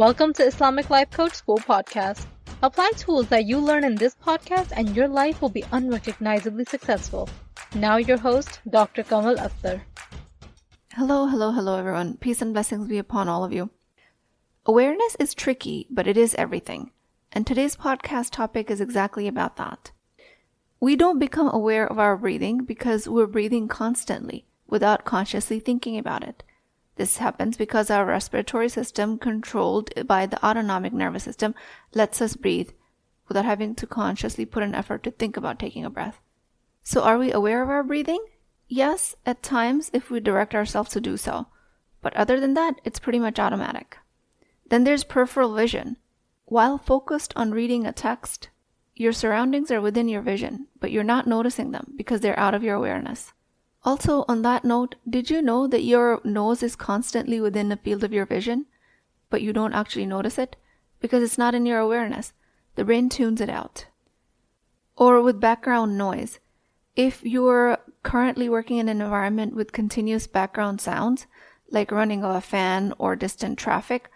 Welcome to Islamic Life Coach School Podcast. Apply tools that you learn in this podcast and your life will be unrecognizably successful. Now your host, Dr. Kamal Akhtar. Hello everyone. Peace and blessings be upon all of you. Awareness is tricky, but it is everything. And today's podcast topic is exactly about that. We don't become aware of our breathing because we're breathing constantly without consciously thinking about it. This happens because our respiratory system, controlled by the autonomic nervous system, lets us breathe without having to consciously put an effort to think about taking a breath. So are we aware of our breathing? Yes, at times if we direct ourselves to do so. But other than that, it's pretty much automatic. Then there's peripheral vision. While focused on reading a text, your surroundings are within your vision, but you're not noticing them because they're out of your awareness. Also, on that note, did you know that your nose is constantly within the field of your vision, but you don't actually notice it? Because it's not in your awareness. The brain tunes it out. Or with background noise. If you're currently working in an environment with continuous background sounds, like running of a fan or distant traffic,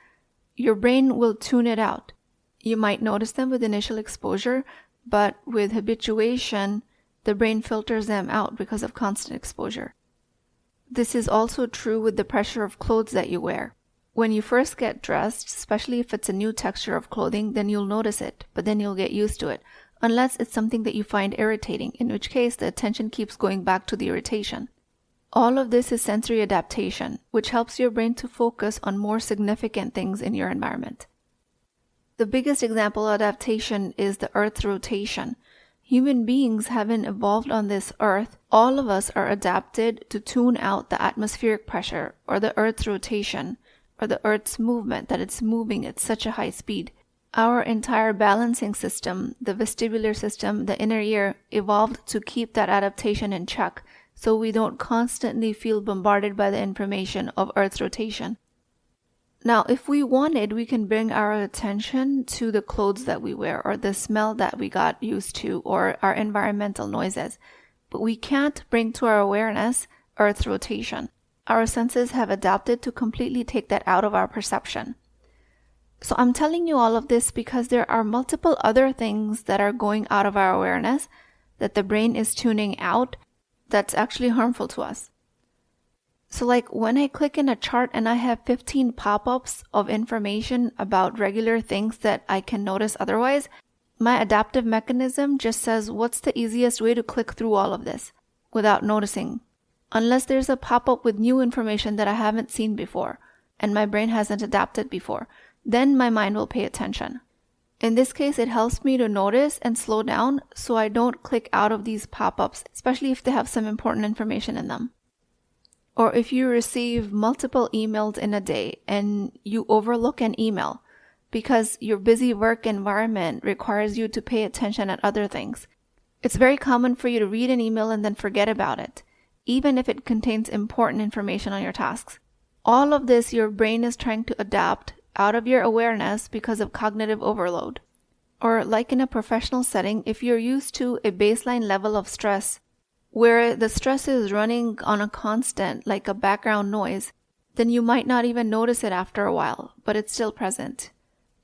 your brain will tune it out. You might notice them with initial exposure, but with habituation, the brain filters them out because of constant exposure. This is also true with the pressure of clothes that you wear. When you first get dressed, especially if it's a new texture of clothing, then you'll notice it, but then you'll get used to it, unless it's something that you find irritating, in which case the attention keeps going back to the irritation. All of this is sensory adaptation, which helps your brain to focus on more significant things in your environment. The biggest example of adaptation is the Earth's rotation. Human beings haven't evolved on this Earth. All of us are adapted to tune out the atmospheric pressure or the Earth's rotation or the Earth's movement, that it's moving at such a high speed. Our entire balancing system, the vestibular system, the inner ear, evolved to keep that adaptation in check so we don't constantly feel bombarded by the information of Earth's rotation. Now, if we wanted, we can bring our attention to the clothes that we wear or the smell that we got used to or our environmental noises. But we can't bring to our awareness Earth's rotation. Our senses have adapted to completely take that out of our perception. So I'm telling you all of this because there are multiple other things that are going out of our awareness that the brain is tuning out that's actually harmful to us. So like when I click in a chart and I have 15 pop-ups of information about regular things that I can notice otherwise, my adaptive mechanism just says what's the easiest way to click through all of this without noticing. Unless there's a pop-up with new information that I haven't seen before and my brain hasn't adapted before, then my mind will pay attention. In this case, it helps me to notice and slow down so I don't click out of these pop-ups, especially if they have some important information in them. Or if you receive multiple emails in a day and you overlook an email because your busy work environment requires you to pay attention at other things. It's very common for you to read an email and then forget about it, even if it contains important information on your tasks. All of this your brain is trying to adapt out of your awareness because of cognitive overload. Or like in a professional setting, if you're used to a baseline level of stress where the stress is running on a constant, like a background noise, then you might not even notice it after a while, but it's still present.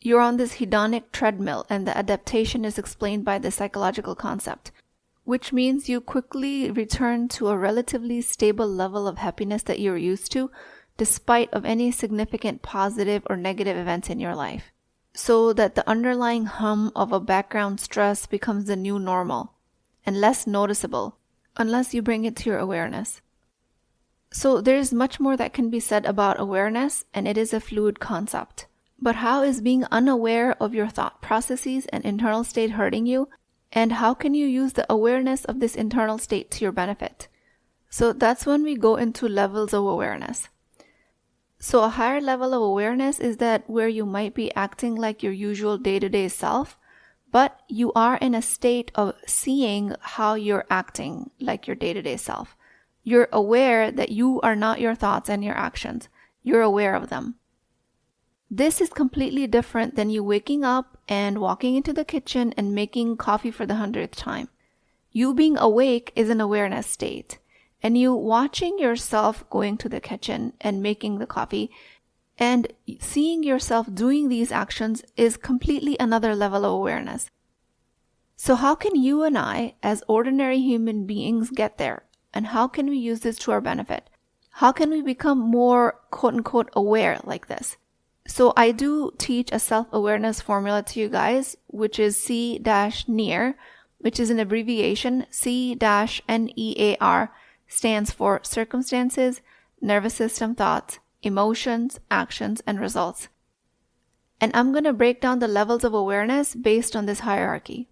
You're on this hedonic treadmill and the adaptation is explained by the psychological concept, which means you quickly return to a relatively stable level of happiness that you're used to, despite of any significant positive or negative events in your life. So that the underlying hum of a background stress becomes the new normal and less noticeable, unless you bring it to your awareness. So there is much more that can be said about awareness, and it is a fluid concept. But how is being unaware of your thought processes and internal state hurting you? And how can you use the awareness of this internal state to your benefit? So that's when we go into levels of awareness. So a higher level of awareness is that where you might be acting like your usual day-to-day self, but you are in a state of seeing how you're acting like your day-to-day self. You're aware that you are not your thoughts and your actions. You're aware of them. This is completely different than you waking up and walking into the kitchen and making coffee for the 100th time. You being awake is an awareness state, and you watching yourself going to the kitchen and making the coffee And seeing yourself doing these actions is completely another level of awareness. So how can you and I, as ordinary human beings, get there? And how can we use this to our benefit? How can we become more quote-unquote aware like this? So I do teach a self-awareness formula to you guys, which is C-NEAR, which is an abbreviation. C-NEAR stands for circumstances, nervous system thoughts, emotions, actions, and results. And I'm going to break down the levels of awareness based on this hierarchy.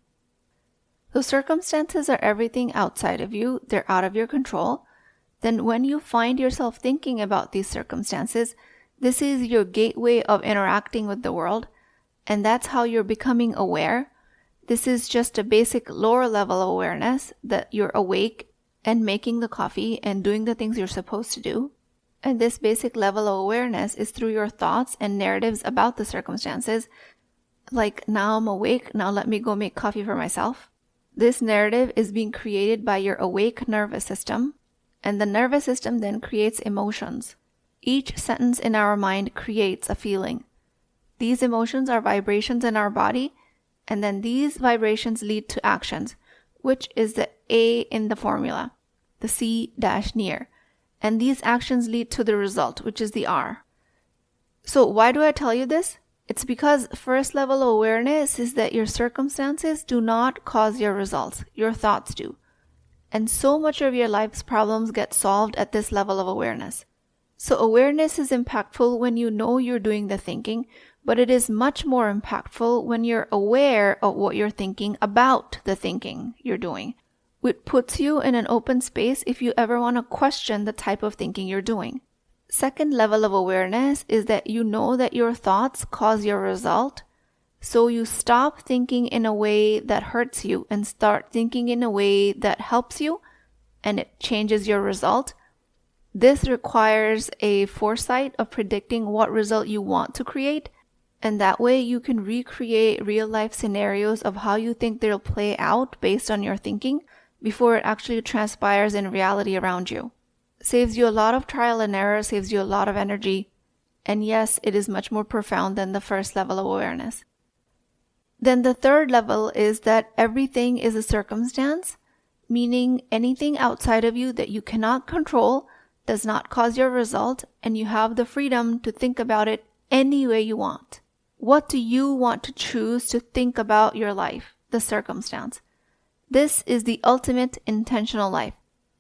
So circumstances are everything outside of you. They're out of your control. Then when you find yourself thinking about these circumstances, this is your gateway of interacting with the world, and that's how you're becoming aware. This is just a basic lower level of awareness that you're awake and making the coffee and doing the things you're supposed to do. And this basic level of awareness is through your thoughts and narratives about the circumstances. Like, now I'm awake, now let me go make coffee for myself. This narrative is being created by your awake nervous system, and the nervous system then creates emotions. Each sentence in our mind creates a feeling. These emotions are vibrations in our body, and then these vibrations lead to actions, which is the A in the formula, the C-NEAR. And these actions lead to the result, which is the R. So why do I tell you this? It's because first level of awareness is that your circumstances do not cause your results. Your thoughts do. And so much of your life's problems get solved at this level of awareness. So awareness is impactful when you know you're doing the thinking, but it is much more impactful when you're aware of what you're thinking about the thinking you're doing. Which puts you in an open space if you ever want to question the type of thinking you're doing. Second level of awareness is that you know that your thoughts cause your result, so you stop thinking in a way that hurts you and start thinking in a way that helps you, and it changes your result. This requires a foresight of predicting what result you want to create, and that way you can recreate real-life scenarios of how you think they'll play out based on your thinking before it actually transpires in reality around you. Saves you a lot of trial and error, saves you a lot of energy, and yes, it is much more profound than the first level of awareness. Then the third level is that everything is a circumstance, meaning anything outside of you that you cannot control does not cause your result, and you have the freedom to think about it any way you want. What do you want to choose to think about your life, the circumstance? This is the ultimate intentional life.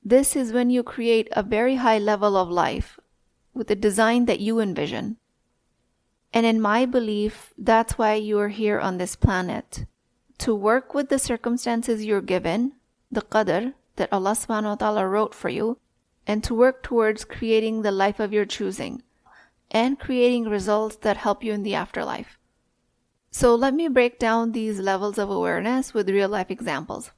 This is when you create a very high level of life with a design that you envision. And in my belief, that's why you are here on this planet. To work with the circumstances you're given, the qadr that Allah subhanahu wa ta'ala wrote for you, and to work towards creating the life of your choosing and creating results that help you in the afterlife. So let me break down these levels of awareness with real life examples.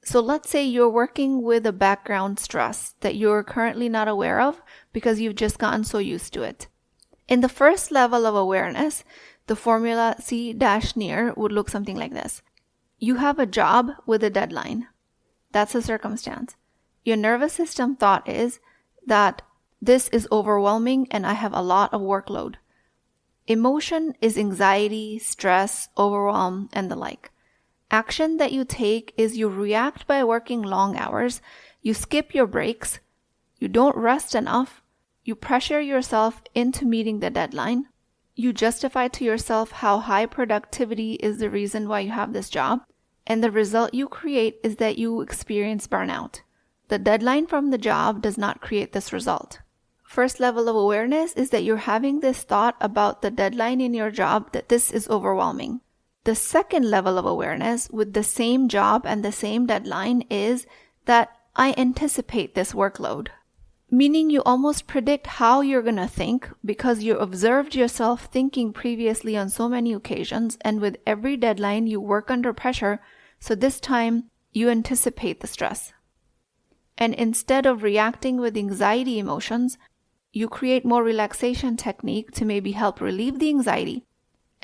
So let's say you're working with a background stress that you're currently not aware of because you've just gotten so used to it. In the first level of awareness, the formula C-NEAR would look something like this. You have a job with a deadline. That's a circumstance. Your nervous system thought is that this is overwhelming and I have a lot of workload. Emotion is anxiety, stress, overwhelm, and the like. Action that you take is you react by working long hours, you skip your breaks, you don't rest enough, you pressure yourself into meeting the deadline, you justify to yourself how high productivity is the reason why you have this job, and the result you create is that you experience burnout. The deadline from the job does not create this result. First level of awareness is that you're having this thought about the deadline in your job that this is overwhelming. The second level of awareness with the same job and the same deadline is that I anticipate this workload. Meaning you almost predict how you're going to think because you observed yourself thinking previously on so many occasions, and with every deadline you work under pressure, so this time you anticipate the stress. And instead of reacting with anxiety emotions, you create more relaxation technique to maybe help relieve the anxiety.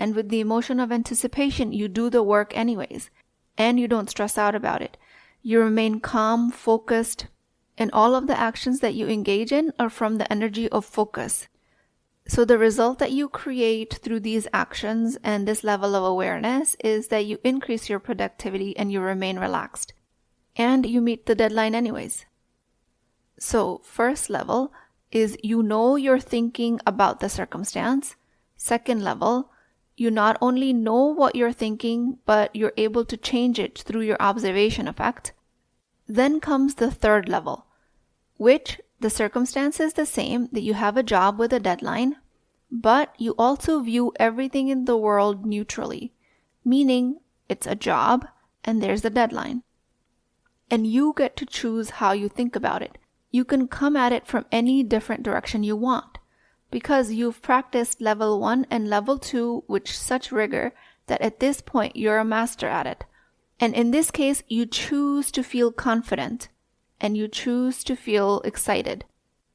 And with the emotion of anticipation, you do the work anyways, and you don't stress out about it. You remain calm, focused, and all of the actions that you engage in are from the energy of focus. So the result that you create through these actions and this level of awareness is that you increase your productivity and you remain relaxed. And you meet the deadline anyways. So first level is you know you're thinking about the circumstance. Second level, you not only know what you're thinking, but you're able to change it through your observation effect. Then comes the third level, which the circumstance is the same, that you have a job with a deadline, but you also view everything in the world neutrally, meaning it's a job and there's a deadline. And you get to choose how you think about it. You can come at it from any different direction you want, because you've practiced level 1 and level 2 with such rigor that at this point you're a master at it. And in this case, you choose to feel confident and you choose to feel excited.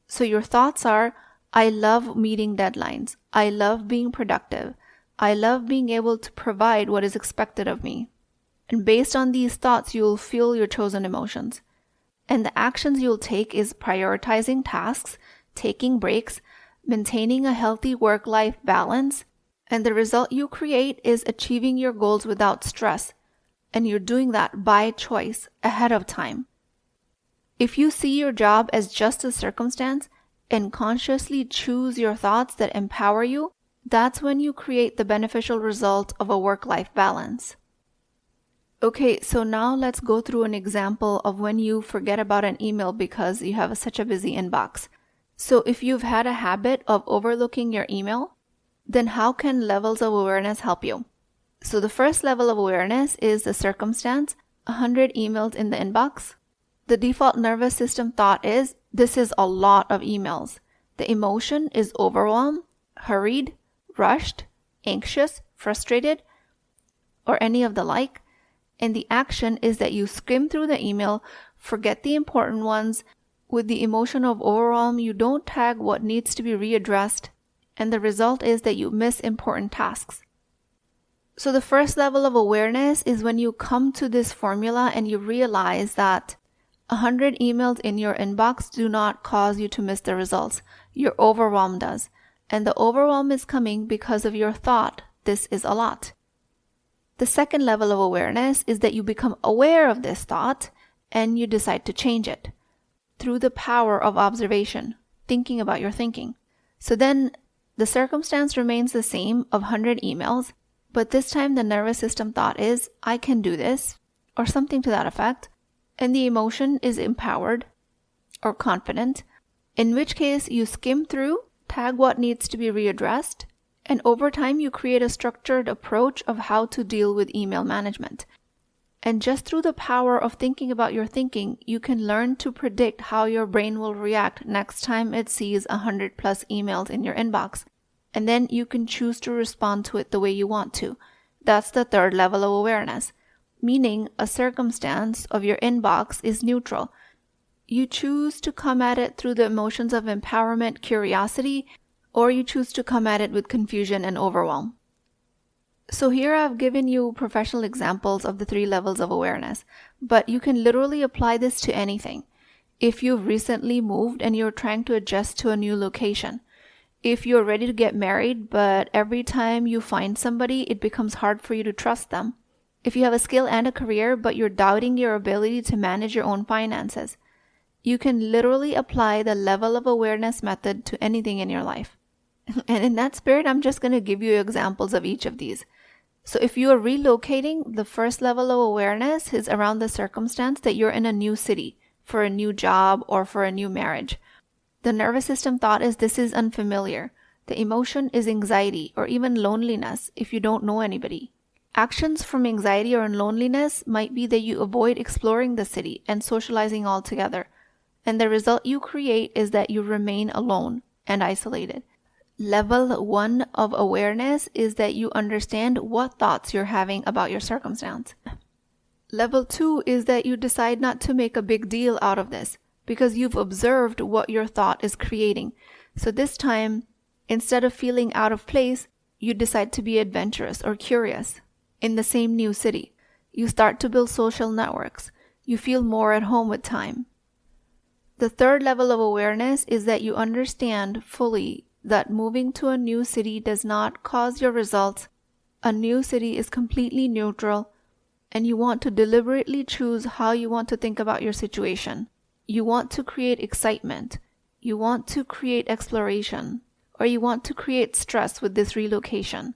So your thoughts are, I love meeting deadlines. I love being productive. I love being able to provide what is expected of me. And based on these thoughts, you'll feel your chosen emotions. And the actions you'll take is prioritizing tasks, taking breaks, maintaining a healthy work-life balance, and the result you create is achieving your goals without stress. And you're doing that by choice, ahead of time. If you see your job as just a circumstance and consciously choose your thoughts that empower you, that's when you create the beneficial result of a work-life balance. Okay, so now let's go through an example of when you forget about an email because you have such a busy inbox. So if you've had a habit of overlooking your email, then how can levels of awareness help you? So the first level of awareness is the circumstance, 100 emails in the inbox. The default nervous system thought is, this is a lot of emails. The emotion is overwhelmed, hurried, rushed, anxious, frustrated, or any of the like. And the action is that you skim through the email, forget the important ones. With the emotion of overwhelm, you don't tag what needs to be readdressed, and the result is that you miss important tasks. So the first level of awareness is when you come to this formula and you realize that 100 emails in your inbox do not cause you to miss the results. Your overwhelm does. And the overwhelm is coming because of your thought, this is a lot. The second level of awareness is that you become aware of this thought and you decide to change it through the power of observation, thinking about your thinking. So then the circumstance remains the same of 100 emails, but this time the nervous system thought is, I can do this, or something to that effect, and the emotion is empowered or confident, in which case you skim through, tag what needs to be readdressed, and over time you create a structured approach of how to deal with email management. And just through the power of thinking about your thinking, you can learn to predict how your brain will react next time it sees 100 plus emails in your inbox. And then you can choose to respond to it the way you want to. That's the third level of awareness, meaning a circumstance of your inbox is neutral. You choose to come at it through the emotions of empowerment, curiosity, or you choose to come at it with confusion and overwhelm. So here I've given you professional examples of the 3 levels of awareness, but you can literally apply this to anything. If you've recently moved and you're trying to adjust to a new location, if you're ready to get married, but every time you find somebody, it becomes hard for you to trust them. If you have a skill and a career, but you're doubting your ability to manage your own finances, you can literally apply the level of awareness method to anything in your life. And in that spirit, I'm just going to give you examples of each of these. So if you are relocating, the first level of awareness is around the circumstance that you're in a new city for a new job or for a new marriage. The nervous system thought is this is unfamiliar. The emotion is anxiety or even loneliness if you don't know anybody. Actions from anxiety or loneliness might be that you avoid exploring the city and socializing altogether. And the result you create is that you remain alone and isolated. Level 1 of awareness is that you understand what thoughts you're having about your circumstance. Level 2 is that you decide not to make a big deal out of this because you've observed what your thought is creating. So this time, instead of feeling out of place, you decide to be adventurous or curious in the same new city. You start to build social networks. You feel more at home with time. The third level of awareness is that you understand fully that moving to a new city does not cause your results. A new city is completely neutral, and you want to deliberately choose how you want to think about your situation. You want to create excitement. You want to create exploration, or you want to create stress with this relocation.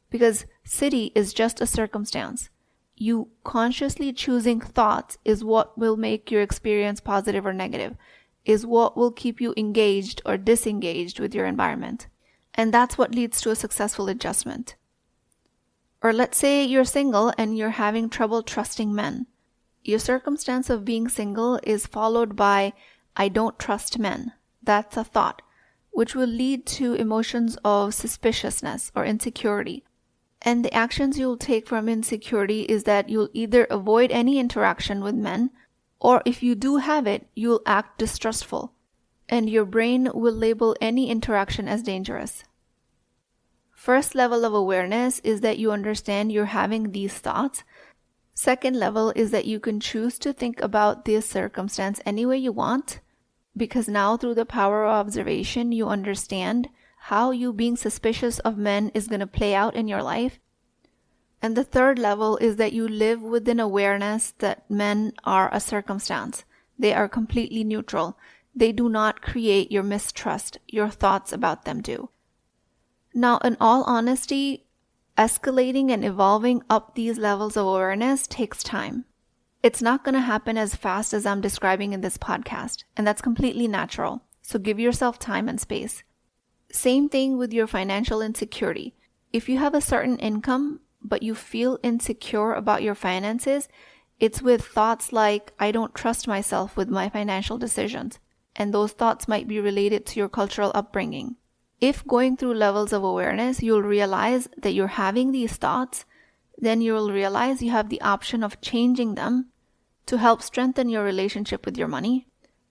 Because city is just a circumstance. You consciously choosing thoughts is what will make your experience positive or negative, is what will keep you engaged or disengaged with your environment. And that's what leads to a successful adjustment. Or let's say you're single and you're having trouble trusting men. Your circumstance of being single is followed by, I don't trust men. That's a thought, which will lead to emotions of suspiciousness or insecurity. And the actions you'll take from insecurity is that you'll either avoid any interaction with men, or if you do have it, you'll act distrustful, and your brain will label any interaction as dangerous. First level of awareness is that you understand you're having these thoughts. Second level is that you can choose to think about this circumstance any way you want, because now through the power of observation, you understand how you being suspicious of men is going to play out in your life. And the third level is that you live with an awareness that men are a circumstance. They are completely neutral. They do not create your mistrust. Your thoughts about them do. Now, in all honesty, escalating and evolving up these levels of awareness takes time. It's not going to happen as fast as I'm describing in this podcast, and that's completely natural. So give yourself time and space. Same thing with your financial insecurity. If you have a certain income, but you feel insecure about your finances, it's with thoughts like, I don't trust myself with my financial decisions. And those thoughts might be related to your cultural upbringing. If going through levels of awareness, you'll realize that you're having these thoughts, then you'll realize you have the option of changing them to help strengthen your relationship with your money,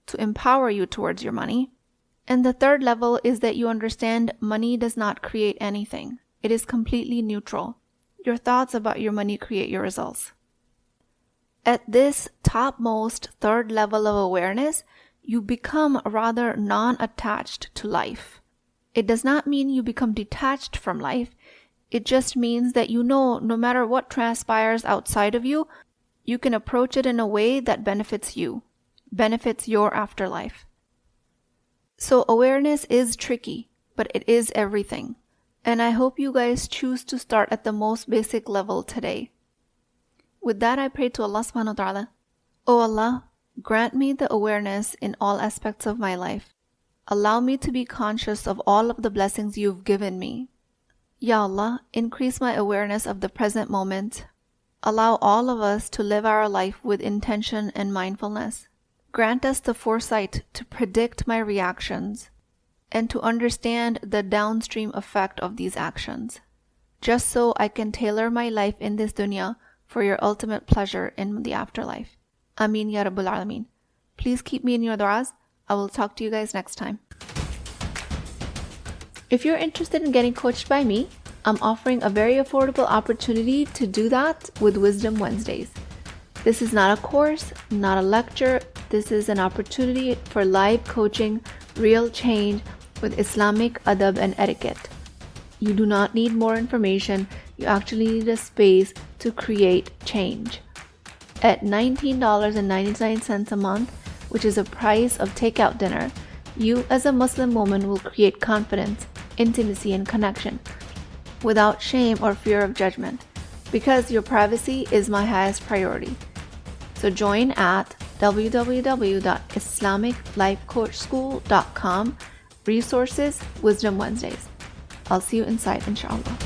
to empower you towards your money. And the third level is that you understand money does not create anything. It is completely neutral. Your thoughts about your money create your results. At this topmost third level of awareness, you become rather non-attached to life. It does not mean you become detached from life. It just means that you know no matter what transpires outside of you, you can approach it in a way that benefits you, benefits your afterlife. So awareness is tricky, but it is everything. And I hope you guys choose to start at the most basic level today. With that, I pray to Allah subhanahu wa ta'ala. O Allah, grant me the awareness in all aspects of my life. Allow me to be conscious of all of the blessings you've given me. Ya Allah, increase my awareness of the present moment. Allow all of us to live our life with intention and mindfulness. Grant us the foresight to predict my reactions and to understand the downstream effect of these actions, just so I can tailor my life in this dunya for your ultimate pleasure in the afterlife. Ameen Ya Rabbul Alameen. Please keep me in your du'as. I will talk to you guys next time. If you're interested in getting coached by me, I'm offering a very affordable opportunity to do that with Wisdom Wednesdays. This is not a course, not a lecture. This is an opportunity for live coaching, real change with Islamic adab and etiquette. You do not need more information. You actually need a space to create change. At $19.99 a month, which is a price of takeout dinner, you as a Muslim woman will create confidence, intimacy, and connection without shame or fear of judgment, because your privacy is my highest priority. So join at www.islamiclifecoachschool.com, resources, Wisdom Wednesdays. I'll see you inside, inshallah.